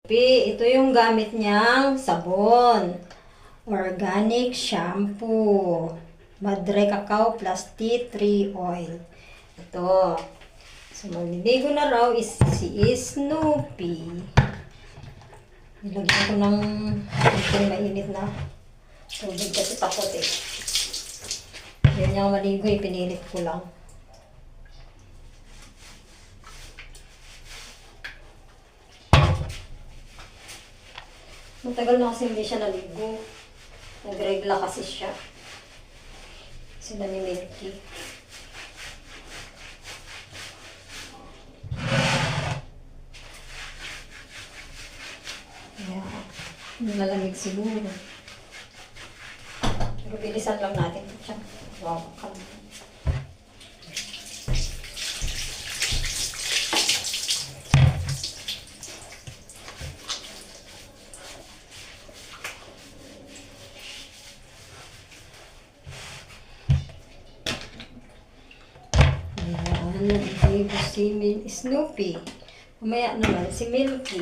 Ito yung gamit niyang sabon. Organic shampoo. Madre Cacao plus tea tree oil. Ito. So, magliligo na raw is si Snoopy. Nilagyan ko ng mainit na tubig kasi takot eh. Yan niya maligo eh, pinilit ko lang. Matagal na kasi hindi siya naligo. Nagregla kasi siya. Sila ni Milky. Ayan. Nalamig siguro. Pero bilisan lang natin siya. Wow, nag-baby si Snoopy. Mamaya naman si Milky.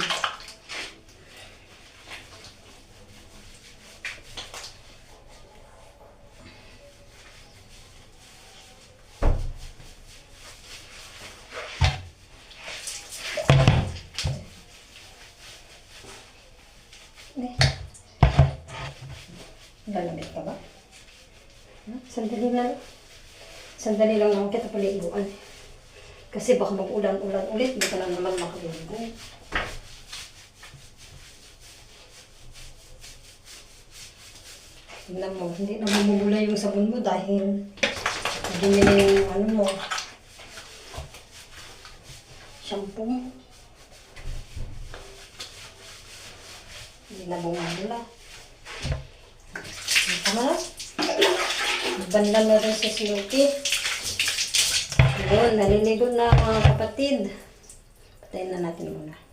Lalamig ka ba? Sandali lang. Sandali lang naman kita paliguan. Kasi baka mag-ulan-ulan ulit, hindi ka lang naman makaligo. Tingnan mo, hindi na mamumula yung sabon mo dahil hindi nila yung ano mo, shampoo mo. Hindi na bumabula. Tama na. Banda na rin sa Snoopy. Yun, naliligo na mga kapatid. Patayin na natin muna.